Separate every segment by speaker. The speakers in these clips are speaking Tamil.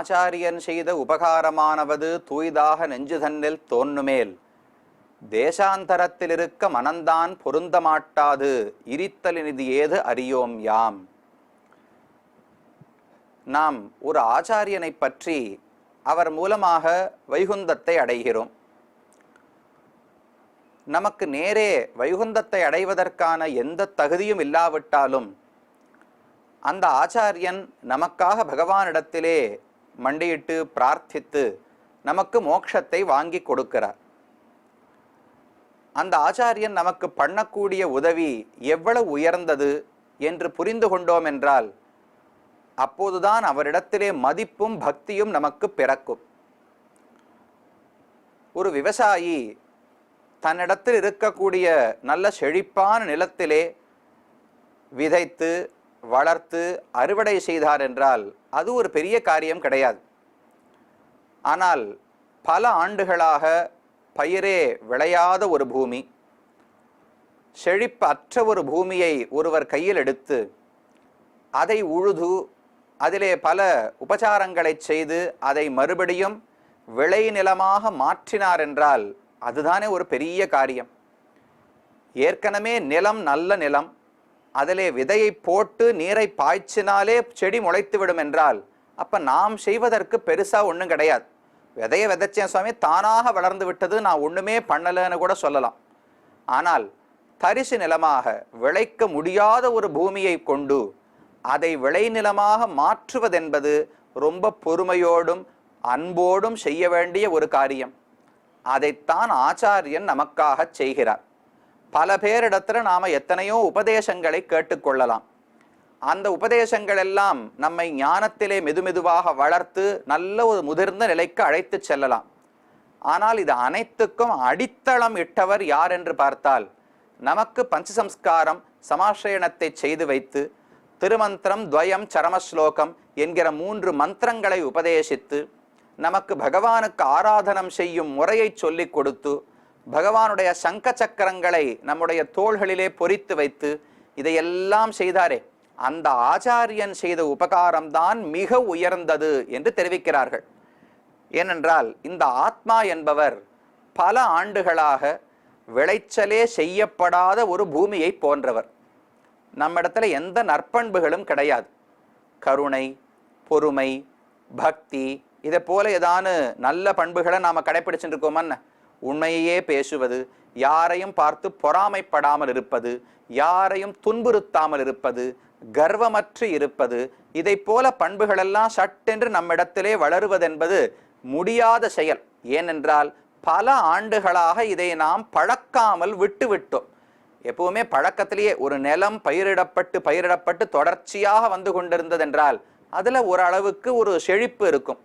Speaker 1: ஆச்சாரியன் செய்த உபகாரமானவது தூய்தாக நெஞ்சு தன்னில் தோன்னுமேல் தேசாந்தரத்தில் இருக்க மனந்தான் பொருந்த மாட்டாது இரித்தலினிது ஏது அறியோம் யாம். நாம் ஒரு ஆச்சாரியனை பற்றி அவர் மூலமாக வைகுந்தத்தை அடைகிறோம். நமக்கு நேரே வைகுந்தத்தை அடைவதற்கான எந்த தகுதியும் இல்லாவிட்டாலும் அந்த ஆச்சாரியன் நமக்காக பகவானிடத்திலே மண்டியிட்டு பிரார்த்தித்து நமக்கு மோட்சத்தை வாங்கி கொடுக்கிறார். அந்த ஆச்சாரியன் நமக்கு பண்ணக்கூடிய உதவி எவ்வளவு உயர்ந்தது என்று புரிந்து கொண்டோம் என்றால் அப்போதுதான் அவரிடத்திலே மதிப்பும் பக்தியும் நமக்கு பிறக்கும். ஒரு விவசாயி தன்னிடத்தில் இருக்கக்கூடிய நல்ல செழிப்பான நிலத்திலே விதைத்து வளர்த்து அறுவடை செய்தார் என்றால் அது ஒரு பெரிய காரியம் கிடையாது. ஆனால் பல ஆண்டுகளாக பயிரே விளையாத ஒரு பூமி, செழிப்பற்ற ஒரு பூமியை ஒருவர் கையில் எடுத்து அதை உழுது அதிலே பல உபச்சாரங்களை செய்து அதை மறுபடியும் விளை நிலமாக மாற்றினார் என்றால் அதுதானே ஒரு பெரிய காரியம். ஏற்கனவே நிலம் நல்ல நிலம், அதிலே விதையை போட்டு நீரை பாய்ச்சினாலே செடி முளைத்து விடும் என்றால் அப்போ நாம் செய்வதற்கு பெருசாக ஒன்றும் கிடையாது. விதையை விதைச்சேன் சுவாமி, தானாக வளர்ந்து விட்டது, நான் ஒன்றுமே பண்ணலைன்னு கூட சொல்லலாம். ஆனால் தரிசு நிலமாக விளைக்க முடியாத ஒரு பூமியை கொண்டு அதை விளைநிலமாக மாற்றுவதென்பது ரொம்ப பொறுமையோடும் அன்போடும் செய்ய வேண்டிய ஒரு காரியம். அதைத்தான் ஆச்சாரியன் நமக்காக செய்கிறார். பல பேரிடத்துல நாம எத்தனையோ உபதேசங்களை கேட்டுக்கொள்ளலாம். அந்த உபதேசங்கள் எல்லாம் நம்மை ஞானத்திலே மெதுமெதுவாக வளர்த்து நல்ல ஒரு முதிர்ந்த நிலைக்கு அழைத்து செல்லலாம். ஆனால் இது அனைத்துக்கும் அடித்தளம் இட்டவர் யார் என்று பார்த்தால் நமக்கு பஞ்சசம்ஸ்காரம் சமாஸ்ரயணத்தை செய்து வைத்து திருமந்திரம் துவயம் சரமஸ்லோகம் என்கிற 3 மந்திரங்களை உபதேசித்து நமக்கு பகவானுக்கு ஆராதனம் செய்யும் முறையை சொல்லிக் கொடுத்து பகவானுடைய சங்க சக்கரங்களை நம்முடைய தோள்களிலே பொறித்து வைத்து இதையெல்லாம் செய்தாரே, அந்த ஆச்சாரியன் செய்த உபகாரம்தான் மிக உயர்ந்தது என்று தெரிவிக்கிறார்கள். ஏனென்றால் இந்த ஆத்மா என்பவர் பல ஆண்டுகளாக விளைச்சலே செய்யப்படாத ஒரு பூமியை போன்றவர். நம்மிடத்துல எந்த நற்பண்புகளும் கிடையாது. கருணை, பொறுமை, பக்தி, இதை போல ஏதானு நல்ல பண்புகளை நாம் கடைப்பிடிச்சுட்டு இருக்கோமன்னு, உண்மையே பேசுவது, யாரையும் பார்த்து பொறாமைப்படாமல் இருப்பது, யாரையும் துன்புறுத்தாமல் இருப்பது, கர்வமற்று இருப்பது, இதை போல பண்புகளெல்லாம் சட்டென்று நம்மிடத்திலே வளருவதென்பது முடியாத செயல். ஏனென்றால் பல ஆண்டுகளாக இதை நாம் பழக்காமல் விட்டு விட்டோம். எப்பவுமே பழக்கத்திலேயே ஒரு நிலம் பயிரிடப்பட்டு தொடர்ச்சியாக வந்து கொண்டிருந்ததென்றால் அதுல ஓரளவுக்கு ஒரு செழிப்பு இருக்கும்.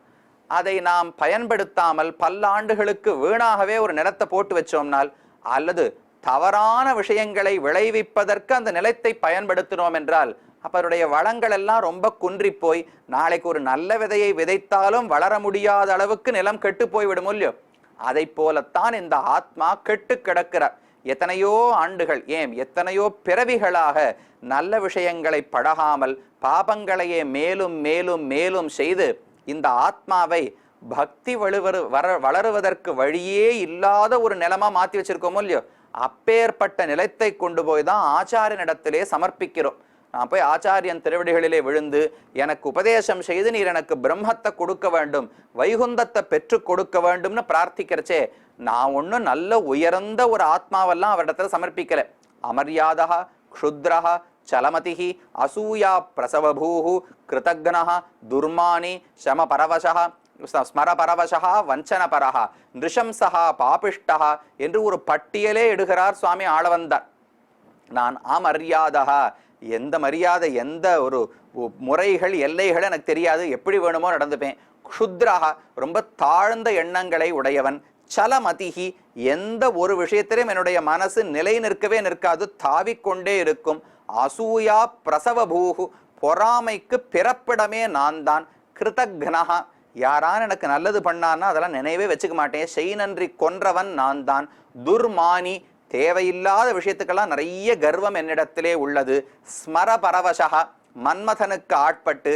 Speaker 1: அதை நாம் பயன்படுத்தாமல் பல்லாண்டுகளுக்கு வீணாகவே ஒரு நிலத்தை போட்டு வச்சோம்னால் அல்லது தவறான விஷயங்களை விளைவிப்பதற்கு அந்த நிலத்தை பயன்படுத்தினோம் என்றால் அவருடைய வளங்கள் எல்லாம் ரொம்ப குன்றி போய் நாளைக்கு ஒரு நல்ல விதையை விதைத்தாலும் வளர முடியாத அளவுக்கு நிலம் கெட்டு போய் விடும் இல்லையோ, அதை போலத்தான் இந்த ஆத்மா கெட்டு கிடக்கிறார். எத்தனையோ ஆண்டுகள், எத்தனையோ பிறவிகளாக நல்ல விஷயங்களை பழகாமல் பாபங்களையே மேலும் மேலும் மேலும் செய்து இந்த ஆத்மாவை பக்தி வளருவதற்கு வழியே இல்லாத ஒரு நிலமா மாற்றி வச்சிருக்கோமோ இல்லையோ, அப்பேற்பட்ட நிலத்தை கொண்டு போய் தான் ஆச்சாரியனிடத்திலே சமர்ப்பிக்கிறோம். நான் போய் ஆச்சாரியன் திருவடிகளிலே விழுந்து எனக்கு உபதேசம் செய்து நீர் எனக்கு பிரம்மத்தை கொடுக்க வேண்டும், வைகுந்தத்தை பெற்று கொடுக்க வேண்டும்னு பிரார்த்திக்கிறச்சே, நான் ஒன்றும் நல்ல உயர்ந்த ஒரு ஆத்மாவெல்லாம் அவரிடத்துல சமர்ப்பிக்கல. அமர்யாதா க்ஷுத்ரஹா சலமதிஹி அசூயா பிரசவபூஹு கிருதக்னஹ துர்மானி சமபரவசஹ ஸ்மரபரவசஹா வஞ்சனபரஹா நிருஷம்சஹா பாபிஷ்டஹா என்று ஒரு பட்டியலே எடுகிறார் சுவாமி ஆளவந்தார். நான் அமர்யாதா, எந்த மரியாதை எந்த ஒரு முறைகள் எல்லைகள் எனக்கு தெரியாது, எப்படி வேணுமோ நடந்துப்பேன். க்ஷுத்ரஹா, ரொம்ப தாழ்ந்த எண்ணங்களை உடையவன். சலமதிஹி, எந்த ஒரு விஷயத்திலும் என்னுடைய மனசு நிலை நிற்கவே நிற்காது, தாவிக்கொண்டே இருக்கும். அசூயா பிரசவபூஹு, பொறாமைக்கு பிறப்பிடமே நான் தான். கிருதக்னஹா, யாரான எனக்கு நல்லது பண்ணான்னா அதெல்லாம் நினைவே வச்சுக்க மாட்டேன், செய் நன்றி கொன்றவன் நான் தான். துர்மானி, தேவையில்லாத விஷயத்துக்கெல்லாம் நிறைய கர்வம் என்னிடத்திலே உள்ளது. ஸ்மர பரவசா, மன்மதனுக்கு ஆட்பட்டு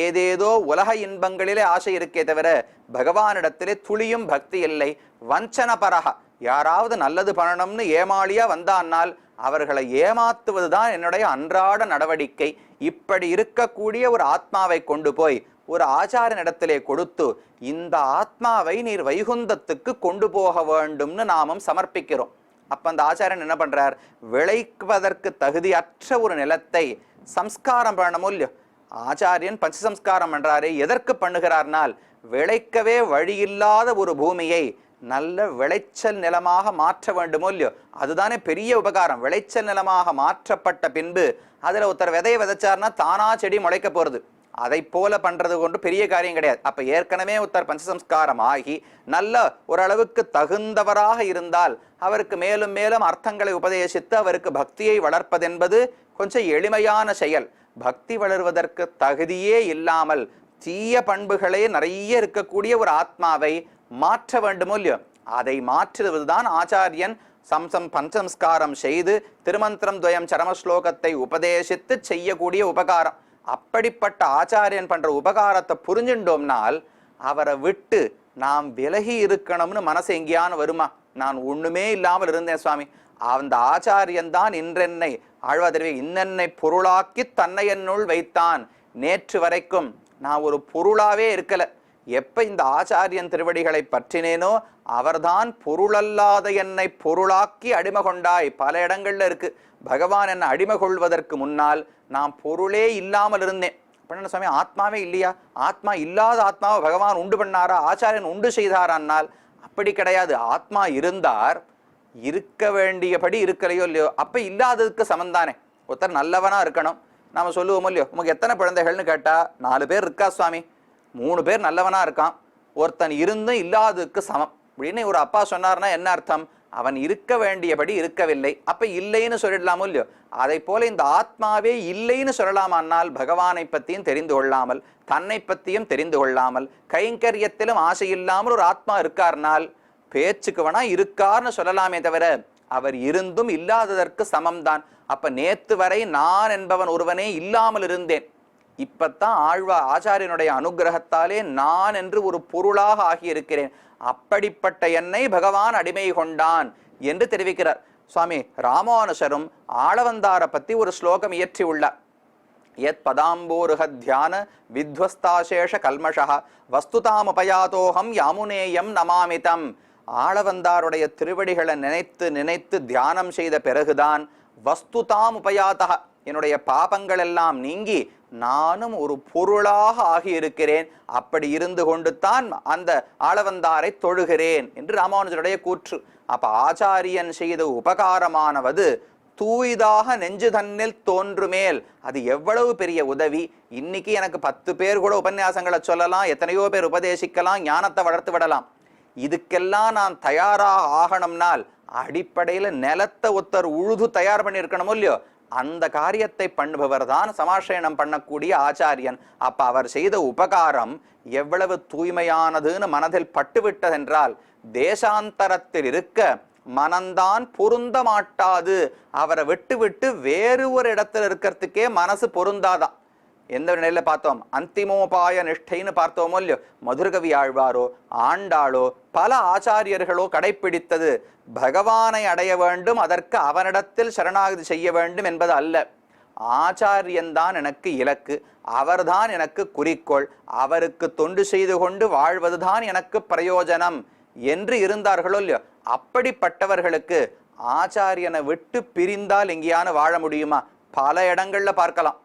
Speaker 1: ஏதேதோ உலக இன்பங்களிலே ஆசை இருக்கே தவிர பகவானிடத்திலே துளியும் பக்தி இல்லை. வஞ்சன பரகா, யாராவது நல்லது பண்ணணும்னு ஏமாளியா வந்தான்னால் அவர்களை ஏமாத்துவதுதான் என்னுடைய அன்றாட நடவடிக்கை. இப்படி இருக்கக்கூடிய ஒரு ஆத்மாவை கொண்டு போய் ஒரு ஆச்சாரனிடத்திலே கொடுத்து இந்த ஆத்மாவை நீர் வைகுந்தத்துக்கு கொண்டு போக வேண்டும்னு நாமும் சமர்ப்பிக்கிறோம். அப்ப அந்த ஆச்சாரியன் என்ன பண்றார்? விளைவதற்கு தகுதியற்ற ஒரு நிலத்தை சம்ஸ்காரம் பண்ணணும் இல்லையோ. ஆச்சாரியன் பஞ்சசம்ஸ்காரம் பண்றாரு. எதற்கு பண்ணுகிறார்னால் விளைக்கவே வழியில்லாத ஒரு பூமியை நல்ல விளைச்சல் நிலமாக மாற்ற வேண்டுமோ இல்லையோ. அதுதானே பெரிய உபகாரம். விளைச்சல் நிலமாக மாற்றப்பட்ட பின்பு அதுல ஒருத்தர் விதையை விதைச்சார்னா தானா செடி முளைக்க போறது. அதை போல பண்றது கொண்டு பெரிய காரியம் கிடையாது. அப்ப ஏற்கனவே ஒருத்தர் பஞ்சசம்ஸ்காரம் ஆகி நல்ல ஓரளவுக்கு தகுந்தவராக இருந்தால் அவருக்கு மேலும் மேலும் அர்த்தங்களை உபதேசித்து அவருக்கு பக்தியை வளர்ப்பதென்பது கொஞ்சம் எளிமையான செயல். பக்தி வளர்வதற்கு தகுதியே இல்லாமல் தீய பண்புகளே நிறைய இருக்கக்கூடிய ஒரு ஆத்மாவை மாற்ற வேண்டுமோ இல்லையோ. அதை மாற்றுவதுதான் ஆச்சாரியன் பஞ்சசம்ஸ்காரம் செய்து திருமந்திரம் துவயம் சரமஸ்லோகத்தை உபதேசித்து செய்யக்கூடிய உபகாரம். அப்படிப்பட்ட ஆச்சாரியன் பண்ற உபகாரத்தை புரிஞ்சுட்டோம்னால் அவரை விட்டு நாம் விலகி இருக்கணும்னு மனசு எங்கேயானு வருமா? நான் ஒண்ணுமே இல்லாமல் இருந்தேன் சுவாமி, அந்த ஆச்சாரியன் தான் இன்றென்னை ஆழ்வாதிரிவே இன்னென்னை பொருளாக்கி தன்னை என்னுள் வைத்தான். நேற்று வரைக்கும் நான் ஒரு பொருளாவே இருக்கல. எப்ப இந்த ஆச்சாரியன் திருவடிகளை பற்றினேனோ அவர்தான் பொருளல்லாத என்னை பொருளாக்கி அடிமை கொண்டாய். பல இடங்கள்ல இருக்கு. பகவான் என்னை அடிமை கொள்வதற்கு முன்னால் நான் பொருளே இல்லாமல் இருந்தேன். பண்ண சுவாமி ஆத்மாவே இல்லையா? ஆத்மா இல்லாத ஆத்மாவை பகவான் உண்டு பண்ணாரா? ஆச்சாரியன் உண்டு செய்தாரானால் அப்படி கிடையாது. ஆத்மா இருந்தார், இருக்க வேண்டியபடி இருக்கலையோ இல்லையோ. அப்ப இல்லாததுக்கு சமந்தானே. ஒருத்தர் நல்லவனா இருக்கணும். நாம சொல்லுவோமோ இல்லையோ, உமக்கு எத்தனை குழந்தைகள்னு கேட்டா 4 பேர் இருக்கா சுவாமி, 3 பேர் நல்லவனா இருக்கான், ஒருத்தன் இருந்தும் இல்லாததுக்கு சமம் அப்படின்னு ஒரு அப்பா சொன்னார்னா என்ன அர்த்தம்? அவன் இருக்க வேண்டியபடி இருக்கவில்லை. அப்ப இல்லைன்னு சொல்லிடலாமோ இல்லையோ. அதை போல இந்த ஆத்மாவே இல்லைன்னு சொல்லலாமானால் பகவானை பத்தியும் தெரிந்து கொள்ளாமல் தன்னை பத்தியும் தெரிந்து கொள்ளாமல் கைங்கரியத்திலும் ஆசை இல்லாமல் ஒரு ஆத்மா இருக்கார்னால் பேச்சுக்கு வேணா இருக்கார்னு சொல்லலாமே தவிர அவர் இருந்தும் இல்லாததற்கு சமம்தான். அப்ப நேத்து வரை நான் என்பவன் ஒருவனே இல்லாமல் இருந்தேன். இப்பத்தான் ஆச்சாரியனுடைய அனுகிரகத்தாலே நான் என்று ஒரு பொருளாக ஆகியிருக்கிறேன். அப்படிப்பட்ட என்னை பகவான் அடிமை கொண்டான் என்று தெரிவிக்கிறார் சுவாமி. ராமானுஷரும் ஆளவந்தாரை பத்தி ஒரு ஸ்லோகம் இயற்றி உள்ளார். யத் பதாம்போருஹ தியான வித்வஸ்தாசேஷ கல்மஷா வஸ்துதாமுபயாதோகம் யாமுனேயம் நமாமிதம். ஆளவந்தாருடைய திருவடிகளை நினைத்து நினைத்து தியானம் செய்த பிறகுதான் வஸ்துதாம் உபயாதா, என்னுடைய பாபங்கள் எல்லாம் நீங்கி நானும் ஒரு பொருளாக ஆகியிருக்கிறேன். அப்படி இருந்து கொண்டு தான் அந்த ஆளவந்தாரை தொழுகிறேன் என்று ராமானுஜருடைய கூற்று. அப்ப ஆச்சாரியன் செய்த உபகாரமானவது தூய்தாக நெஞ்சு தன்னில் தோன்றுமேல் அது எவ்வளவு பெரிய உதவி. இன்னைக்கு எனக்கு 10 பேர் கூட உபன்யாசங்களை சொல்லலாம், எத்தனையோ பேர் உபதேசிக்கலாம், ஞானத்தை வளர்த்து விடலாம். இதுக்கெல்லாம் நான் தயாராக ஆகணும்னால் அடிப்படையில் நிலத்தை ஒருத்தர் உழுது தயார் பண்ணியிருக்கணுமோ இல்லையோ. அந்த காரியத்தை பண்ணுபவர் தான் சமாசயனம் பண்ணக்கூடிய ஆச்சாரியன். அப்ப அவர் செய்த உபகாரம் எவ்வளவு தூய்மையானதுன்னு மனதில் பட்டுவிட்டதென்றால் தேசாந்தரத்தில் இருக்க மனந்தான் பொருந்த மாட்டாது. அவரை விட்டு விட்டு வேறு ஒரு இடத்துல இருக்கிறதுக்கே மனசு பொருந்தாதான். எந்த நிலையில பார்த்தோம்? அந்திமோபாய நிஷ்டைன்னு பார்த்தோமோ இல்லையோ. மதுரகவி ஆழ்வாரோ ஆண்டாளோ பல ஆச்சாரியர்களோ கடைப்பிடித்தது பகவானை அடைய வேண்டும், அதற்கு அவனிடத்தில் சரணாகதி செய்ய வேண்டும் என்பது அல்ல. ஆச்சாரியன்தான் எனக்கு இலக்கு, அவர்தான் எனக்கு குறிக்கோள், அவருக்கு தொண்டு செய்து கொண்டு வாழ்வதுதான் எனக்கு பிரயோஜனம் என்று இருந்தார்களோ இல்லையோ. அப்படிப்பட்டவர்களுக்கு ஆச்சாரியனை விட்டு பிரிந்தால் எங்கேயான வாழ முடியுமா? பல இடங்கள்ல பார்க்கலாம்.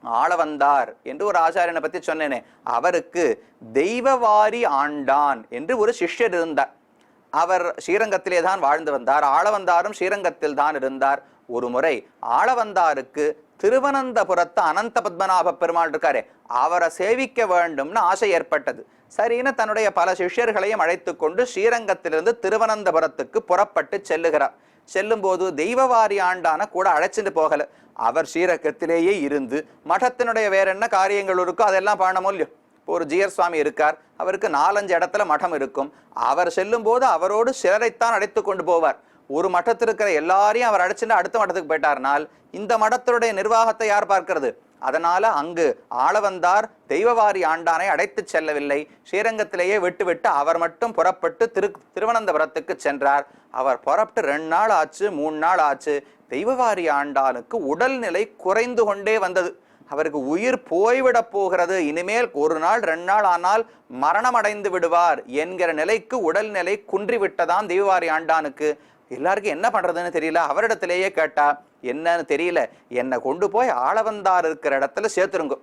Speaker 1: ஆளவந்தார் என்று ஒரு ஆச்சாரியனை பத்தி சொன்னேனே, அவருக்கு தெய்வவாரி ஆண்டான் என்று ஒரு சிஷ்யர் இருந்தார். அவர் ஸ்ரீரங்கத்திலே தான் வாழ்ந்து வந்தார். ஆளவந்தாரும் ஸ்ரீரங்கத்தில் தான் இருந்தார். ஒரு முறை ஆளவந்தாருக்கு திருவனந்தபுரத்து அனந்த பத்மநாப பெருமாள் இருக்காரே, அவரை சேவிக்க வேண்டும்னு ஆசை ஏற்பட்டது. சரின்னு தன்னுடைய பல சிஷ்யர்களையும் அழைத்து கொண்டு ஸ்ரீரங்கத்திலிருந்து திருவனந்தபுரத்துக்கு புறப்பட்டு செல்லுகிறார். செல்லும் போது தெய்வவாரி ஆண்டான கூட அழைச்சிட்டு போகல. அவர் ஸ்ரீரங்கத்திலேயே இருந்து மடத்தினுடைய வேற என்ன காரியங்கள் இருக்கோ அதெல்லாம் பண்ணமோ இல்லையோ. ஒரு ஜியர் சுவாமி இருக்கார், அவருக்கு 4-5 இடத்துல மடம் இருக்கும். அவர் செல்லும் போது அவரோடு சிலரைத்தான் அழைத்து கொண்டு போவார். ஒரு மட்டத்தில் இருக்கிற எல்லாரையும் அவர் அழைச்சிட்டு அடுத்த மட்டத்துக்கு போயிட்டார்னால் இந்த மடத்தினுடைய நிர்வாகத்தை யார் பார்க்கிறது? அதனால அங்கு ஆளவந்தார் தெய்வவாரி ஆண்டானை அடைத்து செல்லவில்லை. ஸ்ரீரங்கத்திலேயே விட்டுவிட்டு அவர் மட்டும் புறப்பட்டு திருவனந்தபுரத்துக்கு சென்றார். அவர் புறப்பட்டு 2 நாள் ஆச்சு, 3 நாள் ஆச்சு. தெய்வவாரி ஆண்டானுக்கு உடல்நிலை குறைந்து கொண்டே வந்தது. அவருக்கு உயிர் போய்விடப் போகிறது, இனிமேல் 1 நாள் 2 நாள் ஆனால் மரணம் அடைந்து விடுவார் என்கிற நிலைக்கு உடல்நிலை குன்றிவிட்டதான் தெய்வவாரி ஆண்டானுக்கு. எல்லாருக்கும் என்ன பண்றதுன்னு தெரியல. அவரிடத்திலேயே கேட்டா, என்னன்னு தெரியல, என்னை கொண்டு போய் ஆளவந்தார் இருக்கிற இடத்துல சேர்த்துருங்க,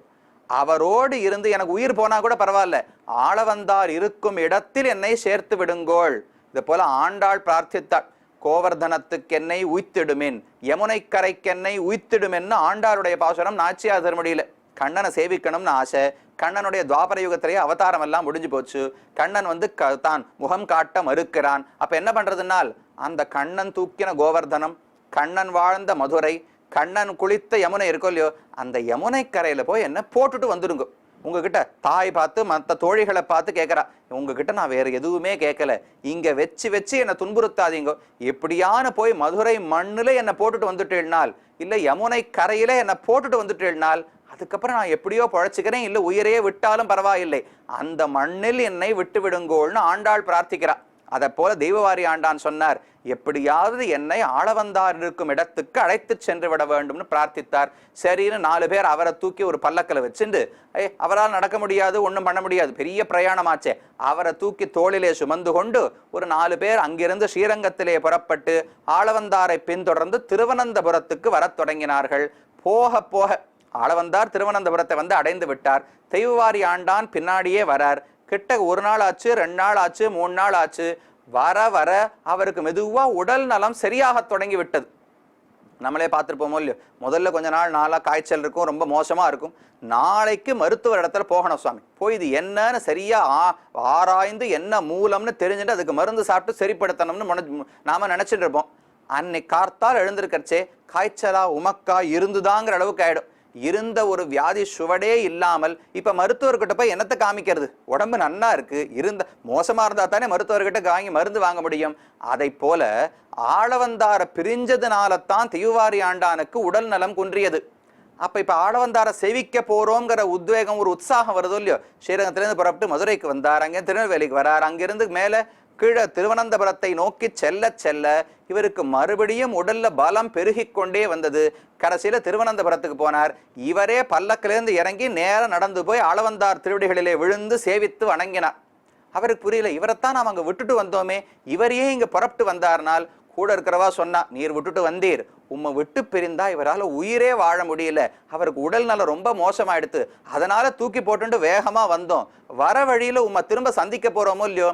Speaker 1: அவரோடு இருந்து எனக்கு உயிர் போனா கூட பரவாயில்ல, ஆளவந்தார் இருக்கும் இடத்தில் என்னை சேர்த்து விடுங்கோள். இது போல ஆண்டாள் பிரார்த்தித்தாள். கோவர்தனத்துக்கென்னை உய்த்திடுமின், யமுனை கரைக்கென்னை உய்த்திடுமென்னு ஆண்டாளுடைய பாசுரம் நாச்சியார் திருமொழியில. கண்ணனை சேவிக்கணும்னு ஆசை. கண்ணனுடைய துவாபர யுகத்திலேயே அவதாரம் எல்லாம் முடிஞ்சு போச்சு. கண்ணன் வந்து தான் முகம் காட்ட மறுக்கிறான். அப்ப என்ன பண்றதுனால், அந்த கண்ணன் தூக்கின கோவர்தனம், கண்ணன் வாழ்ந்த மதுரை, கண்ணன் குளித்த யமுனை இருக்கோ இல்லையோ, அந்த யமுனை கரையில போய் என்ன போட்டுட்டு வந்துடுங்க. உங்ககிட்ட தாய் பார்த்து மற்ற தோழிகளை பார்த்து கேட்கறா, உங்ககிட்ட நான் வேற எதுவுமே கேட்கல, இங்க வச்சு வச்சு என்னை துன்புறுத்தாதீங்க, எப்படியான போய் மதுரை மண்ணுல என்னை போட்டுட்டு வந்துட்டேனால், இல்ல யமுனை கரையில என்னை போட்டுட்டு வந்துட்டேனால், அதுக்கப்புறம் நான் எப்படியோ பழைச்சுக்கிறேன், இல்ல உயிரையே விட்டாலும் பரவாயில்லை, அந்த மண்ணில் என்னை விட்டு விடுங்கோள்னு ஆண்டாள் பிரார்த்திக்கிறா. அதை போல தெய்வவாரி ஆண்டான் சொன்னார், எப்படியாவது என்னை ஆளவந்தார் இருக்கும் இடத்துக்கு அழைத்து சென்று விட வேண்டும்னு பிரார்த்தித்தார். சரின்னு 4 பேர் அவரை தூக்கி ஒரு பல்லக்கில் வச்சுண்டு, அவரால் நடக்க முடியாது, ஒன்றும் பண்ண முடியாது, பெரிய பிரயாணமாச்சே, அவரை தூக்கி தோளிலே சுமந்து கொண்டு ஒரு 4 பேர் அங்கிருந்து ஸ்ரீரங்கத்திலே புறப்பட்டு ஆளவந்தாரை பின்தொடர்ந்து திருவனந்தபுரத்துக்கு வரத் தொடங்கினார்கள். போக போக ஆளவந்தார் திருவனந்தபுரத்தை வந்து அடைந்து விட்டார். தெய்வவாரி ஆண்டான் பின்னாடியே வரார். கிட்ட 1 நாள் ஆச்சு, 2 நாள் ஆச்சு, 3 நாள் ஆச்சு. வர வர அவருக்கு மெதுவா உடல் நலம் சரியாக தொடங்கி விட்டது. நம்மளே பார்த்துருப்போமோ இல்லையோ, முதல்ல கொஞ்ச நாளா காய்ச்சல் இருக்கும், ரொம்ப மோசமா இருக்கும். நாளைக்கு மருத்துவர் இடத்துல போகணும் சுவாமி, போய் இது என்னன்னு சரியா ஆராய்ந்து என்ன மூலம்னு தெரிஞ்சுட்டு அதுக்கு மருந்து சாப்பிட்டு சரிப்படுத்தணும்னு நாம நினைச்சிட்டு இருப்போம். அன்னைக்கு கார்த்தால் எழுந்திருக்கச்சே காய்ச்சலா உமக்கா இருந்துதாங்கிற அளவுக்கு ஆயிடும். இருந்த ஒரு வியாதி சுவடே இல்லாமல் இப்ப மருத்துவர்கிட்ட போய் என்னத்தை காமிக்கிறது, உடம்பு நன்னா இருக்கு, இருந்த மோசமா இருந்தா தானே மருத்துவர்கிட்ட வாங்கி மருந்து வாங்க முடியும். அதை போல ஆளவந்தார பிரிஞ்சதுனாலத்தான் தெய்வவாரி ஆண்டானுக்கு உடல் நலம் குன்றியது. அப்ப இப்ப ஆளவந்தார சேவிக்க போறோங்கிற உத்வேகம், ஒரு உற்சாகம் வருதோ இல்லையோ, ஸ்ரீரங்கத்திலிருந்து புறப்பட்டு மதுரைக்கு வந்தார், அங்கே திருநெல்வேலிக்கு வரார், அங்கிருந்து மேல கீழே திருவனந்தபுரத்தை நோக்கி செல்ல செல்ல இவருக்கு மறுபடியும் உடல்ல பலம் பெருகி கொண்டே வந்தது. கடைசியில திருவனந்தபுரத்துக்கு போனார். இவரே பல்லக்கிலிருந்து இறங்கி நேரம் நடந்து போய் ஆளவந்தார் திருவடிகளிலே விழுந்து சேவித்து வணங்கினார். அவருக்கு புரியல, இவரைத்தான் நாம் அங்க விட்டுட்டு வந்தோமே, இவரையே இங்க புறப்பட்டு வந்தார்னால். கூட இருக்கிறவா சொன்னா, நீர் விட்டுட்டு வந்தீர், உம்மை விட்டு பிரிந்தா இவரால் உயிரே வாழ முடியல, அவருக்கு உடல் நலம் ரொம்ப மோசமாயிடுத்து, அதனால தூக்கி போட்டு வேகமா வந்தோம், வர வழியில உம்மை திரும்ப சந்திக்க போறோமோ இல்லையோ,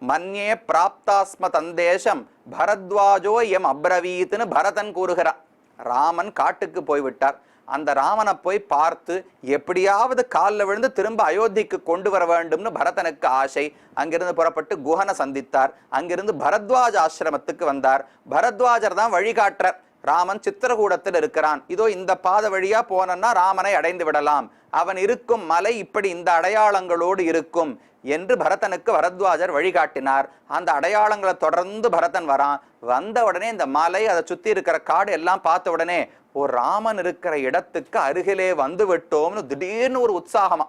Speaker 1: மன்யே பிராப்தாஸ்ம தந்தேசம் பரத்வாஜோ எம் அப்ரவீத்னு பரதன் கூறுகிறார். ராமன் காட்டுக்கு போய்விட்டார். அந்த ராமனை போய் பார்த்து எப்படியாவது காலில் விழுந்து திரும்ப அயோத்திக்கு கொண்டு வர வேண்டும்னு பரதனுக்கு ஆசை. அங்கிருந்து புறப்பட்டு குஹனை சந்தித்தார். அங்கிருந்து பரத்வாஜ ஆசிரமத்துக்கு வந்தார். பரத்வாஜர் தான் வழிகாட்டுறார். ராமன் சித்திரகூடத்தில் இருக்கிறான், இதோ இந்த பாத வழியா போனன்னா ராமனை அடைந்து விடலாம், அவன் இருக்கும் மலை இப்படி இந்த அடையாளங்களோடு இருக்கும் என்று பரதனுக்கு பரத்வாஜர் வழிகாட்டினார். அந்த அடையாளங்களை தொடர்ந்து பரதன் வரான். வந்த உடனே இந்த மலை, அதை சுத்தி இருக்கிற காடு எல்லாம் பார்த்த உடனே ஒரு ராமன் இருக்கிற இடத்துக்கு அருகிலே வந்து விட்டோம்னு திடீர்னு ஒரு உற்சாகமா.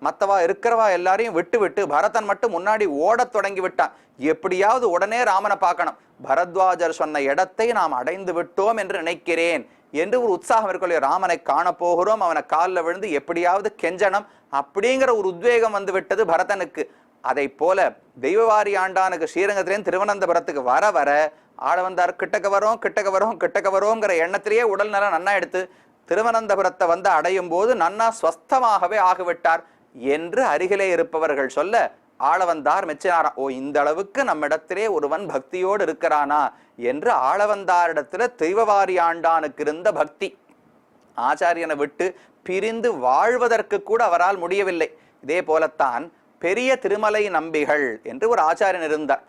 Speaker 1: மற்றவா இருக்கிறவா எல்லாரையும் விட்டு விட்டு பரதன் மட்டும் முன்னாடி ஓடத் தொடங்கி விட்டான். எப்படியாவது உடனே ராமனை பார்க்கணும், பரத்வாஜர் சொன்ன இடத்தை நாம் அடைந்து விட்டோம் என்று நினைக்கிறேன் என்று ஒரு உற்சாகம் இருக்கலையோ. ராமனை காண போகிறோம், அவனை காலில் விழுந்து எப்படியாவது கெஞ்சனம் அப்படிங்கிற ஒரு உத்வேகம் வந்து விட்டது பரதனுக்கு. அதை போல தெய்வவாரி ஆண்டானுக்கு ஸ்ரீரங்கத்திலேருந்து திருவனந்தபுரத்துக்கு வர வர ஆளவந்தார் கிட்டக்க வரோம் கிட்டக்க வரோம் கிட்டக்க வரோங்கிற எண்ணத்திலேயே உடல் நலம் நன்னா எடுத்து திருவனந்தபுரத்தை வந்து அடையும் போது நன்னா ஸ்வஸ்தமாகவே ஆகிவிட்டார் என்று அருகிலே இருப்பவர்கள் சொல்ல ஆளவந்தார் மெச்சினாராம். ஓ, இந்த அளவுக்கு நம்மிடத்திலே ஒருவன் பக்தியோடு இருக்கிறானா என்று ஆளவந்தாரிடத்துல தெய்வவாரி ஆண்டானுக்கு இருந்த பக்தி. ஆச்சாரியனை விட்டு பிரிந்து வாழ்வதற்கு கூட அவரால் முடியவில்லை. இதே போலத்தான் பெரிய திருமலை நம்பிகள் என்று ஒரு ஆச்சாரியன் இருந்தார்.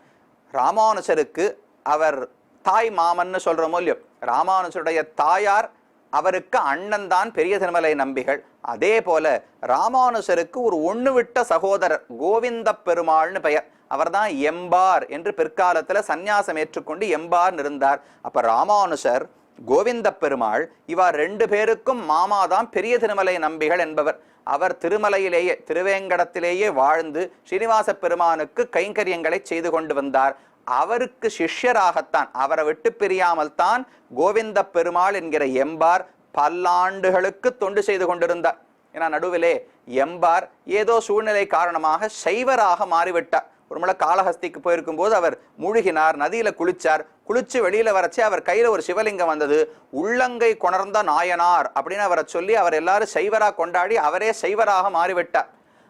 Speaker 1: ராமானுஜருக்கு அவர் தாய் மாமன்னு சொல்றோமோ இல்லையோ, ராமானுஜருடைய தாயார் அவருக்கு அண்ணன் தான் பெரிய திருமலை நம்பிகள். அதே போல ராமானுஜருக்கு ஒரு ஒண்ணு விட்ட சகோதரர் கோவிந்த பெருமாள்னு பெயர். அவர்தான் எம்பார் என்று பிற்காலத்துல சந்நியாசம் ஏற்றுக்கொண்டு எம்பார் இருந்தார். அப்ப ராமானுஜர் கோவிந்த பெருமாள். இவர் 2 பேருக்கும் மாமாதான் பெரிய திருமலை நம்பிகள் என்பவர். அவர் திருமலையிலேயே திருவேங்கடத்திலேயே வாழ்ந்து ஸ்ரீனிவாச பெருமானுக்கு கைங்கரியங்களை செய்து கொண்டு வந்தார். அவருக்கு சிஷ்யராகத்தான், அவரை விட்டு பிரியாமல் தான் கோவிந்த பெருமாள் என்கிற எம்பார் பல்லாண்டுகளுக்கு தொண்டு செய்து கொண்டிருந்தார். ஏன்னா நடுவிலே எம்பார் ஏதோ சூழ்நிலை காரணமாக சைவராக மாறிவிட்டார். ஒரு முறை காளஹஸ்திக்கு போயிருக்கும் போது அவர் மூழ்கினார், நதியில குளிச்சார். குளிச்சு வெளியில வரச்சு அவர் கையில ஒரு சிவலிங்கம் வந்தது. உள்ளங்கை கொணர்ந்த நாயனார் அப்படின்னு அவரை சொல்லி அவர் எல்லாரும் சைவரா கொண்டாடி அவரே சைவராக மாறிவிட்டார்.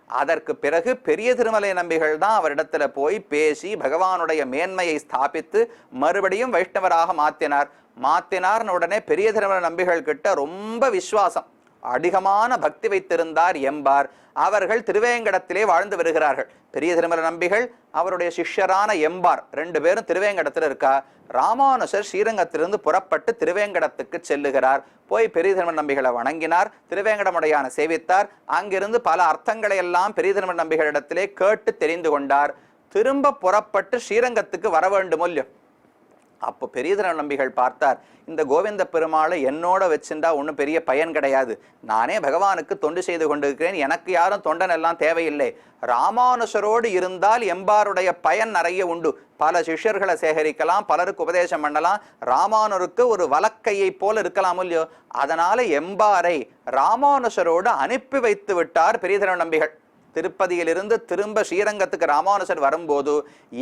Speaker 1: அதற்கு பிறகு பெரிய திருமலை நம்பிகள் தான் அவரிடத்துல போய் பேசி பகவானுடைய மேன்மையை ஸ்தாபித்து மறுபடியும் வைஷ்ணவராக மாத்தினார்னு உடனே பெரிய திருமலை நம்பிகள் கிட்ட ரொம்ப விசுவாசம், அதிகமான பக்தி வைத்திருந்தார் எம்பார். அவர்கள் திருவேங்கடத்திலே வாழ்ந்து வருகிறார்கள். பெரிய திருமலை நம்பிகள் அவருடைய சிஷ்யரான எம்பார் 2 பேரும் திருவேங்கடத்தில் இருக்கா. ராமானுஜர் ஸ்ரீரங்கத்திலிருந்து புறப்பட்டு திருவேங்கடத்துக்கு செல்லுகிறார். போய் பெரிய திருமலை நம்பிகளை வணங்கினார், திருவேங்கடமுடையான சேவித்தார். அங்கிருந்து பல அர்த்தங்களை எல்லாம் பெரிய திருமலை நம்பிகளிடத்திலே கேட்டு தெரிந்து கொண்டார். திரும்ப புறப்பட்டு ஸ்ரீரங்கத்துக்கு வர வேண்டும் இல்லையோ. அப்போ பெரிய திருமலை நம்பிகள் பார்த்தார், இந்த கோவிந்த பெருமாளை என்னோட வச்சுட்டா ஒன்றும் பெரிய பயன் கிடையாது, நானே பகவானுக்கு தொண்டு செய்து கொண்டிருக்கிறேன், எனக்கு யாரும் தொண்டன் எல்லாம் தேவையில்லை, ராமானுஜரோடு இருந்தால் எம்பாருடைய பயன் நிறைய உண்டு, பல சிஷ்யர்களை சேகரிக்கலாம், பலருக்கு உபதேசம் பண்ணலாம், ராமானுருக்கு ஒரு வலக்கையை போல இருக்கலாம் இல்லையோ. அதனால எம்பாரை ராமானுஜரோடு அனுப்பி வைத்து விட்டார் பெரிய திருமலை நம்பிகள். திருப்பதியிலிருந்து திரும்ப ஸ்ரீரங்கத்துக்கு ராமானுஜர் வரும்போது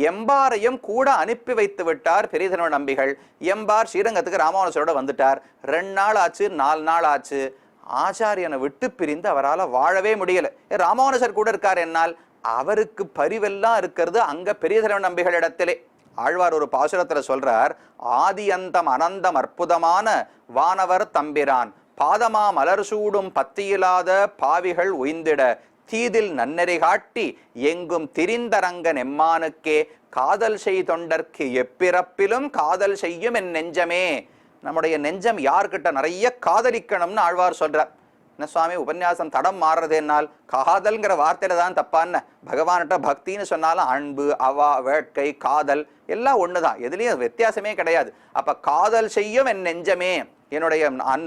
Speaker 1: எம்பாரையும் கூட அனுப்பி வைத்து விட்டார் பெரிய திருமலை நம்பிகள். எம்பார் ஸ்ரீரங்கத்துக்கு ராமானுஜரோட வந்துட்டார். 2 நாள் ஆச்சு, 4 நாள் ஆச்சு. ஆச்சாரியனை விட்டு பிரிந்து அவரால் வாழவே முடியல. ராமானுஜர் கூட இருக்கார் என்னால், அவருக்கு பரிவெல்லாம் இருக்கிறது அங்க பெரிய திருமலை நம்பிகள் இடத்திலே. ஆழ்வார் ஒரு பாசுரத்துல சொல்றார், ஆதி அந்தம் அனந்தம் அற்புதமான வானவர் தம்பிரான் பாதமா மலர் சூடும் பத்தியில்லாத பாவிகள் உய்ந்திட தீதில் நன்னெறி காட்டி எங்கும் திரிந்தரங்க நெம்மானுக்கே காதல் செய் தொண்டர்க்கு எப்பிறப்பிலும் காதல் செய்யும் என் நெஞ்சமே. நம்முடைய நெஞ்சம் யார்கிட்ட நிறைய காதலிக்கணும்னு ஆழ்வார் சொல்றார். என்ன சுவாமி உபன்யாசம் தடம் மாறுறது என்னால், காதல்ங்கிற வார்த்தையில தான் தப்பான்னு, பகவான்கிட்ட பக்தின்னு சொன்னாலும் அன்பு, அவா, வேட்கை, காதல் எல்லாம் ஒண்ணுதான், எதுலயும் வித்தியாசமே கிடையாது. அப்ப காதல் செய்யும் என் நெஞ்சமே, என்னுடைய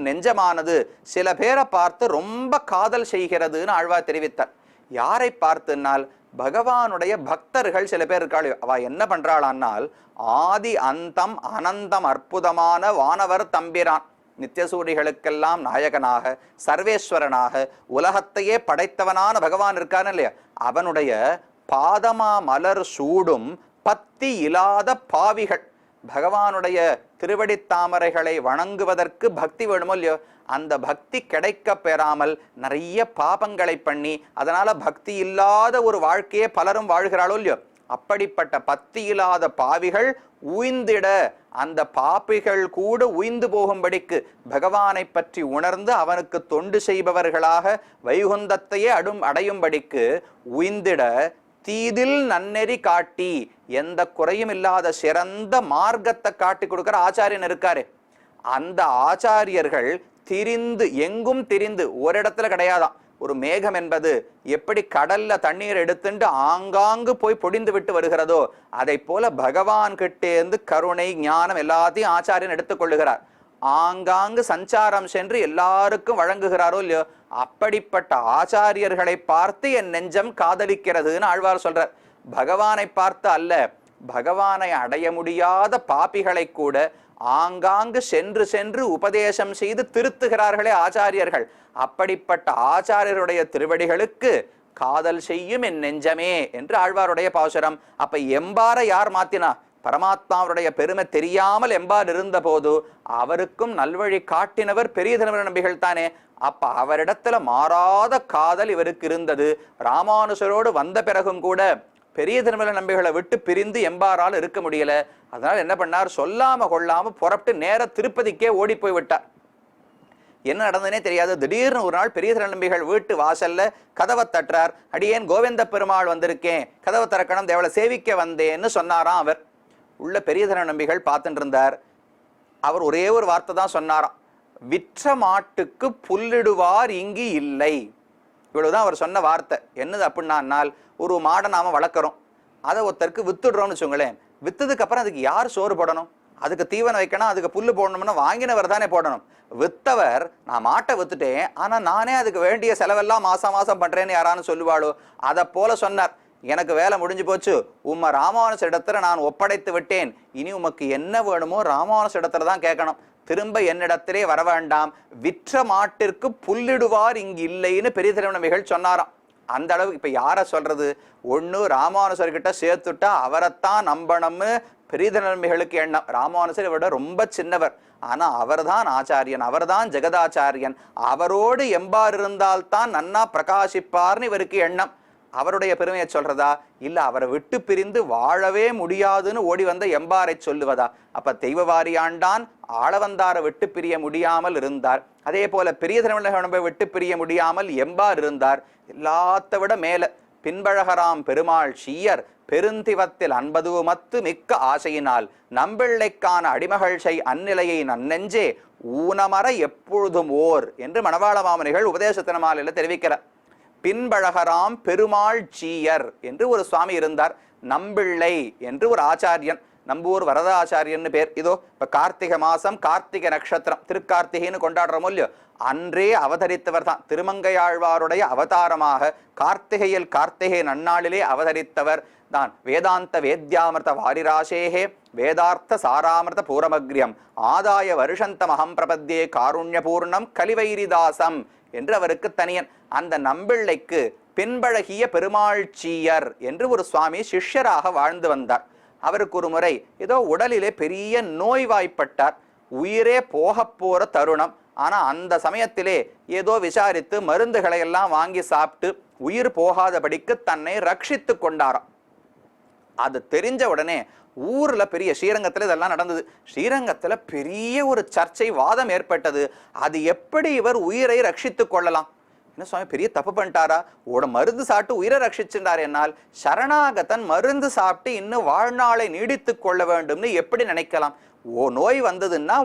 Speaker 1: நெஞ்சமானது சில பேரை பார்த்து ரொம்ப காதல் செய்கிறதுன்னு ஆழ்வார் தெரிவித்தார். யாரை பார்த்துனால் பகவானுடைய பக்தர்கள் சில பேர் இருக்காள். அவ என்ன பண்றாளான்னால், ஆதி அந்தம் அனந்தம் அற்புதமான வானவர் தம்பிரான், நித்தியசூரிகளுக்கெல்லாம் நாயகனாக சர்வேஸ்வரனாக உலகத்தையே படைத்தவனான பகவான் இருக்கான் இல்லையா, அவனுடைய பாதமா மலர் சூடும் பத்தி இல்லாத பாவிகள், பகவானுடைய திருவடி தாமரைகளை வணங்குவதற்கு பக்தி வேணுமோ இல்லையோ, அந்த பக்தி கிடைக்க பெறாமல் நிறைய பாபங்களை பண்ணி அதனால பக்தி இல்லாத ஒரு வாழ்க்கையே பலரும் வாழ்கிறாளோ இல்லையோ, அப்படிப்பட்ட பக்தி இல்லாத பாவிகள் உய்ந்திட, அந்த பாப்பிகள் கூட உய்ந்து போகும்படிக்கு பகவானை பற்றி உணர்ந்து அவனுக்கு தொண்டு செய்பவர்களாக வைகுந்தத்தையே அடையும்படிக்கு உய்ந்திட தீதில் நன்னெறி காட்டி, எந்த குறையும் இல்லாத சிறந்த மார்க்கத்தை காட்டி கொடுக்கிற ஆச்சாரியன் இருக்காரு. அந்த ஆச்சாரியர்கள் திரிந்து எங்கும் திரிந்து ஒரு இடத்துல கிடையாதான். ஒரு மேகம் என்பது எப்படி கடல்ல தண்ணீர் எடுத்துட்டு ஆங்காங்கு போய் பொடிந்து விட்டு வருகிறதோ, அதை போல பகவான் கிட்டேந்து கருணை ஞானம் எல்லாத்தையும் ஆச்சாரியன் எடுத்துக்கொள்ளுகிறார். ஆங்காங்கு சஞ்சாரம் சென்று எல்லாருக்கும் வழங்குகிறாரோ இல்லையோ, அப்படிப்பட்ட ஆச்சாரியர்களை பார்த்து என் நெஞ்சம் காதலிக்கிறதுன்னு ஆழ்வார் சொல்றார். பகவானை பார்த்து அல்ல, பகவானை அடைய முடியாத பாப்பிகளை கூட ஆங்காங்கு சென்று சென்று உபதேசம் செய்து திருத்துகிறார்களே ஆச்சாரியர்கள். அப்படிப்பட்ட ஆச்சாரியருடைய திருவடிகளுக்கு காதல் செய்யும் என் நெஞ்சமே என்று ஆழ்வாருடைய பாசுரம். அப்ப எம்பாரை யார் மாத்தினா? பரமாத்மாவுடைய பெருமை தெரியாமல் எம்பார் இருந்த போது அவருக்கும் நல்வழி காட்டினவர் பெரிய திருமலை நம்பிகள் தானே. அப்ப அவரிடத்துல மாறாத காதல் இவருக்கு இருந்தது. ராமானுஜரோடு வந்த பிறகும் கூட பெரிய திருமலை நம்பிகளை விட்டு பிரிந்து எம்பாரால் இருக்க முடியல. அதனால என்ன பண்ணார், சொல்லாம கொள்ளாம புறப்பட்டு நேர திருப்பதிக்கே ஓடி போய் விட்டார். என்ன நடந்ததுனே தெரியாது. திடீர்னு ஒரு நாள் பெரிய திருமலை நம்பிகள் வீட்டு வாசல்ல கதவை தட்டுறார். அடியேன் கோவிந்த பெருமாள் வந்திருக்கேன், கதவை திறக்கணும், தேவளை சேவிக்க வந்தேன்னு சொன்னாராம். அவர் உள்ள பெரிய திருமலை நம்பிகள் பார்த்துட்டு இருந்தார். அவர் ஒரே ஒரு வார்த்தை தான் சொன்னாராம், விற்ற மாட்டுக்கு புல்லிடுவார் இங்கு இல்லை. இவ்வளவுதான் அவர் சொன்ன வார்த்தை. என்னது அப்படின்னானால், ஒரு மாடை நாம வளர்க்குறோம், அதை ஒருத்தருக்கு வித்துடுறோம்னு வச்சுங்களேன், வித்ததுக்கு அப்புறம் அதுக்கு யார் சோறு போடணும்? அதுக்கு தீவனம் வைக்கணும், அதுக்கு புல்லு போடணும்னா வாங்கினவர் தானே போடணும். வித்தவர் நான் மாட்டை வித்துட்டேன், ஆனா நானே அதுக்கு வேண்டிய செலவெல்லாம் மாசம் மாசம் பண்றேன்னு யாரான்னு சொல்லுவாளோ? அதை போல சொன்னார், எனக்கு வேலை முடிஞ்சு போச்சு, உம்மை ராமானுஜரிடத்துல நான் ஒப்படைத்து விட்டேன், இனி உமக்கு என்ன வேணுமோ ராமானுஜரிடத்துல தான் கேட்கணும், திரும்ப என்னிடத்திலே வர வேண்டாம், விற்ற மாட்டிற்கு புல்லிடுவார் இங்கு இல்லைன்னு பெரிய திருநம்பிகள் சொன்னாராம். அந்த அளவுக்கு இப்ப யார சொல்றது? ஒண்ணு ராமானுஜர்கிட்ட சேர்த்துட்டா அவரைத்தான் நம்பணும்னு பெரிய திருநம்பிகளுக்கு எண்ணம். ராமானுஜரை விட ரொம்ப சின்னவர், ஆனா அவர்தான் ஆச்சாரியன், அவர்தான் ஜெகதாச்சாரியன், அவரோடு எம்பார் இருந்தால்தான் நன்னா பிரகாசிப்பார்னு இவருக்கு எண்ணம். அவருடைய பெருமையை சொல்றதா இல்ல அவரை விட்டு பிரிந்து வாழவே முடியாதுன்னு ஓடி வந்த எம்பாரை சொல்லுவதா? அப்ப தெய்வவாரியாண்டான் ஆளவந்தாரை விட்டு பிரிய முடியாமல் இருந்தார். அதே போல பெரிய திருமணத்தை விட்டு பிரிய முடியாமல் எம்பார் இருந்தார். எல்லாத்த விட மேல பின்பழகராம் பெருமாள் சீயர் பெருந்திவத்தில் அன்பதுமத்து மிக்க ஆசையினால் நம்பிள்ளைக்கான அடிமகள் செய் அந்நிலையை நன்னெஞ்சே ஊனமர எப்பொழுதும் ஓர் என்று மணவாள மாமனிகள் உபதேசத்தினமாலையில தெரிவிக்கிறார். பின்பழகராம் பெருமாள் சீயர் என்று ஒரு சுவாமி இருந்தார். நம்பிள்ளை என்று ஒரு ஆச்சாரியன், நம்பூர் வரதாச்சாரியன்னு பேர். இதோ இப்ப கார்த்திகை மாசம் கார்த்திகை நட்சத்திரம் திருக்கார்த்திகைன்னு கொண்டாடுறோமோ இல்லையோ, அன்றே அவதரித்தவர் தான். திருமங்கையாழ்வாருடைய அவதாரமாக கார்த்திகையில் கார்த்திகை நன்னாளிலே அவதரித்தவர் தான். வேதாந்த வேத்யாமிருத வாரிராசேகே வேதார்த்த சாராமிருத பூரமக்ரியம் ஆதாய வருஷந்தமகம் பிரபத்யே காருண்யபூர்ணம் கலிவைரிதாசம் என்று அவருக்கு தனியன். அந்த நம்பிள்ளைக்கு பின்பழகிய பெருமாள் சீயர் என்று ஒரு சுவாமி சிஷ்யராக வாழ்ந்து வந்தார். அவருக்கு ஒரு முறை ஏதோ உடலிலே பெரிய நோய்வாய்ப்பட்டார், உயிரே போக போற தருணம். ஆனா அந்த சமயத்திலே ஏதோ விசாரித்து மருந்துகளை எல்லாம் வாங்கி சாப்பிட்டு உயிர் போகாதபடிக்கு தன்னை ரட்சித்து கொண்டாராம். அது தெரிஞ்ச உடனே ஊர்ல பெரிய ஸ்ரீரங்கத்துல இதெல்லாம் நடந்தது. ஸ்ரீரங்கத்துல பெரிய ஒரு சர்ச்சை வாதம் ஏற்பட்டது. அது எப்படி இவர் உயிரை ரட்சித்துக் கொள்ளலாம்? என்ன சுவாமி பெரிய தப்பு பண்ணிட்டாரா? மருந்து சாப்பிட்டு உயிரை ரட்சிச்சுட்டார். என்னால் சரணாகதன் மருந்து சாப்பிட்டு இன்னும் வாழ்நாளை நீடித்து கொள்ள வேண்டும்னு எப்படி நினைக்கலாம்? நோய் வந்ததுன்னா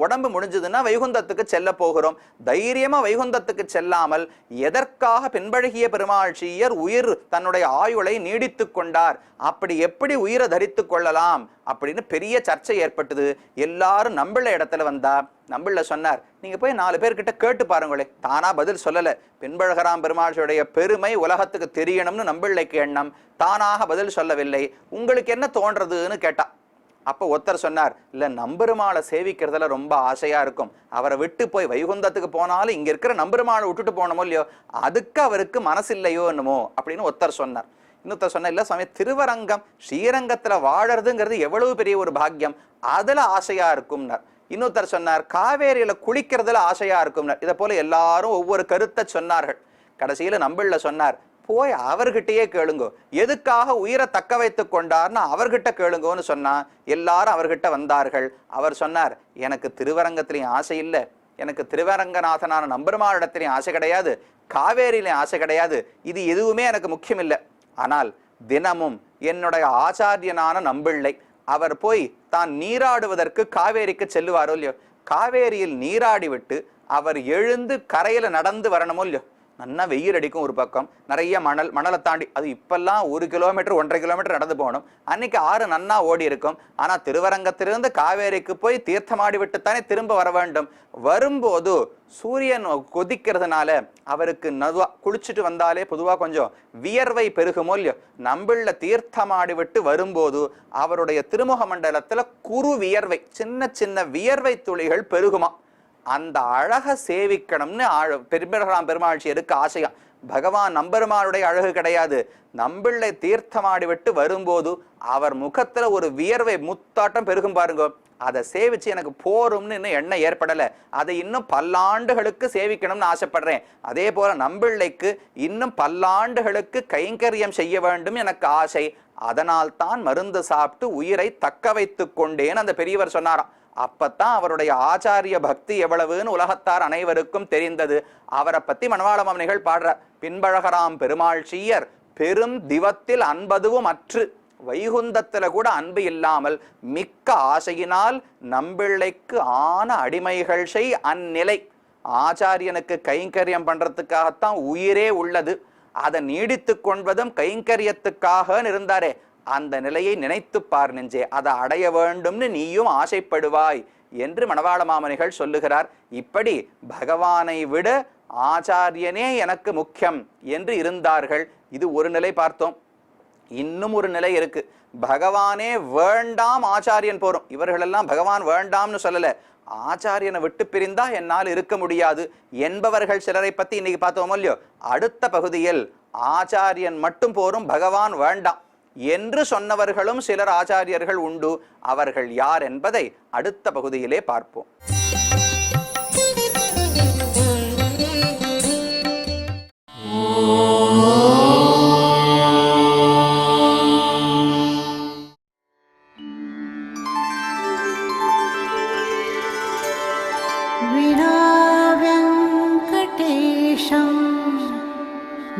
Speaker 1: உடம்பு முடிஞ்சதுன்னா வைகுந்தத்துக்கு செல்ல போகிறோம், தைரியமா வைகுந்தத்துக்கு செல்லாமல் எதற்காக பின்பழகிய பெருமாள் சீயர் உயிர் தன்னுடைய ஆயுளை நீடித்து கொண்டார்? அப்படி எப்படி உயிரை தரித்து கொள்ளலாம் அப்படின்னு பெரிய சர்ச்சை ஏற்பட்டது. எல்லாரும் நம்பிள்ள இடத்துல வந்தா நம்பிள்ள சொன்னார், நீங்க போய் 4 பேர்கிட்ட கேட்டு பாருங்களே. தானா பதில் சொல்லல. பின்பழகராம் பெருமாளுடைய பெருமை உலகத்துக்கு தெரியணும்னு நம்பிள்ளைக்கு எண்ணம், தானாக பதில் சொல்லவில்லை. உங்களுக்கு என்ன தோன்றதுன்னு கேட்டா, அப்ப ஒருத்தர் சொன்னார், இல்ல நம்பெருமாளை சேவிக்கிறதுல ரொம்ப ஆசையா இருக்கும், அவரை விட்டு போய் வைகுந்தத்துக்கு போனாலும் இங்க இருக்கிற நம்பெருமாளை விட்டுட்டு போனோமோ இல்லையோ, அதுக்கு அவருக்கு மனசில்லையோ என்னமோ அப்படின்னு ஒருத்தர் சொன்னார். இன்னொருத்தர் சொன்ன, இல்ல சுவாமி திருவரங்கம் ஸ்ரீரங்கத்துல வாழறதுங்கிறது எவ்வளவு பெரிய ஒரு பாக்கியம், அதுல ஆசையா இருக்கும்னார். இன்னொருத்தர் சொன்னார், காவேரியில குளிக்கிறதுல ஆசையா இருக்கும்னார். இதை போல எல்லாரும் ஒவ்வொரு கருத்தை சொன்னார்கள். கடைசியில நம்பிள்ள சொன்னார், போய் அவர்கிட்டயே கேளுங்கோ, எதுக்காக உயிரை தக்க வைத்துக் கொண்டார்னு அவர்கிட்ட கேளுங்கோன்னு சொன்னா எல்லாரும் அவர்கிட்ட வந்தார்கள். அவர் சொன்னார், எனக்கு திருவரங்கத்திலையும் ஆசை இல்லை, எனக்கு திருவரங்கநாதனான நம்பெருமாளிடத்திலையும் ஆசை கிடையாது, காவேரியிலையும் ஆசை கிடையாது, இது எதுவுமே எனக்கு முக்கியம் இல்லை. ஆனால் தினமும் என்னுடைய ஆச்சாரியனான நம்பிள்ளை அவர் போய் தான் நீராடுவதற்கு காவேரிக்கு செல்லுவாரோ இல்லையோ, காவேரியில் நீராடி விட்டு அவர் எழுந்து கரையில நடந்து வரணுமோ இல்லையோ, நல்லா வெயில் அடிக்கும் ஒரு பக்கம், நிறைய மணலை தாண்டி, அது இப்பெல்லாம் 1 கிலோமீட்டர் 1.5 கிலோமீட்டர் நடந்து போகணும். அன்னைக்கு ஆறு நன்னா ஓடி இருக்கும். ஆனா திருவரங்கத்திலிருந்து காவேரிக்கு போய் தீர்த்தமாடி விட்டுத்தானே திரும்ப வர வேண்டும். வரும்போது சூரியன் கொதிக்கிறதுனால அவருக்கு நதுவா குளிச்சுட்டு வந்தாலே பொதுவா கொஞ்சம் வியர்வை பெருகுமோ இல்லையோ, நம்பிள்ள தீர்த்தமாடி விட்டு வரும்போது அவருடைய திருமுக மண்டலத்துல குறு வியர்வை, சின்ன சின்ன வியர்வை துளிகள் பெருகுமா. அந்த அழக சேவிக்கணும்னு பெருமாள் பெருமாள்சியருக்கு ஆசையா. பகவான் நம்பெருமாளுடைய அழகு கிடையாது, நம்பிள்ளை தீர்த்தமாடி விட்டு வரும்போது அவர் முகத்துல ஒரு வியர்வை முத்தாட்டம் பெருகும் பாருங்க, அதை சேவிச்சு எனக்கு போரும்னு இன்னும் எண்ணம் ஏற்படலை, அதை இன்னும் பல்லாண்டுகளுக்கு சேவிக்கணும்னு ஆசைப்படுறேன். அதே போல நம்பிள்ளைக்கு இன்னும் பல்லாண்டுகளுக்கு கைங்கரியம் செய்ய வேண்டும் எனக்கு ஆசை, அதனால் தான் மருந்து சாப்பிட்டு உயிரை தக்க வைத்து கொண்டேன்னு அந்த பெரியவர் சொன்னாராம். அப்பத்தான் அவருடைய ஆச்சாரிய பக்தி எவ்வளவுன்னு உலகத்தார் அனைவருக்கும் தெரிந்தது. அவரை பத்தி மணவாள மாமனிகள் பாடுற, பின்பழகராம் பெருமாள் சீயர் பெரும் திவத்தில் அன்பதுவும் அற்று, வைகுந்தத்துல கூட அன்பு இல்லாமல் மிக்க ஆசையினால் நம்பிள்ளைக்கு ஆன அடிமைகள் செய் அந்நிலை. ஆச்சாரியனுக்கு கைங்கரியம் பண்றதுக்காகத்தான் உயிரே உள்ளது, அதை நீடித்து கொள்வதும் கைங்கரியத்துக்காக இருந்தாரே, அந்த நிலையை நினைத்துப்பார் நெஞ்சே, அதை அடைய வேண்டும்னு நீயும் ஆசைப்படுவாய் என்று மணவாள மாமனிகள் சொல்லுகிறார். இப்படி பகவானை விட ஆச்சாரியனே எனக்கு முக்கியம் என்று இருந்தார்கள். இது ஒரு நிலை பார்த்தோம். இன்னும் ஒரு நிலை இருக்கு. பகவானே வேண்டாம், ஆச்சாரியன் போறோம். இவர்களெல்லாம் பகவான் வேண்டாம்னு சொல்லல, ஆச்சாரியனை விட்டு பிரிந்தா என்னால் இருக்க முடியாது என்பவர்கள் சிலரை பத்தி இன்னைக்கு பார்த்தோமோ இல்லையோ. அடுத்த பகுதியில் ஆச்சாரியன் மட்டும் போரும், பகவான் வேண்டாம் என்று சொன்னவர்களும் சிலர் ஆச்சாரியர்கள் உண்டு. அவர்கள் யார் என்பதை அடுத்த பகுதியிலே பார்ப்போம்.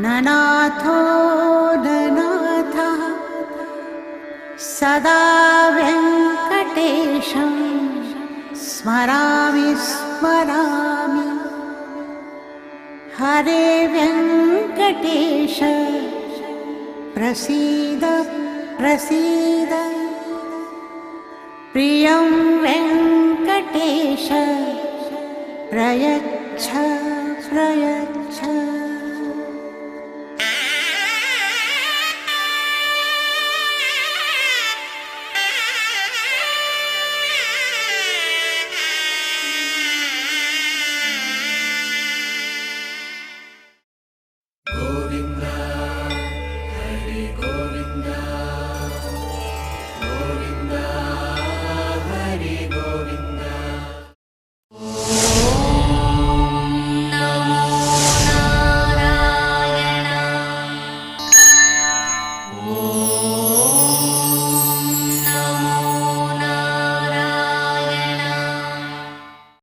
Speaker 2: ननाथो ननाथः सदा वेङ्कटेशं स्मरामि स्मरामि। हरे वेङ्कटेश प्रसीद प्रसीद। प्रियं वेङ्कटेश प्रयच्छ प्रयच्छ।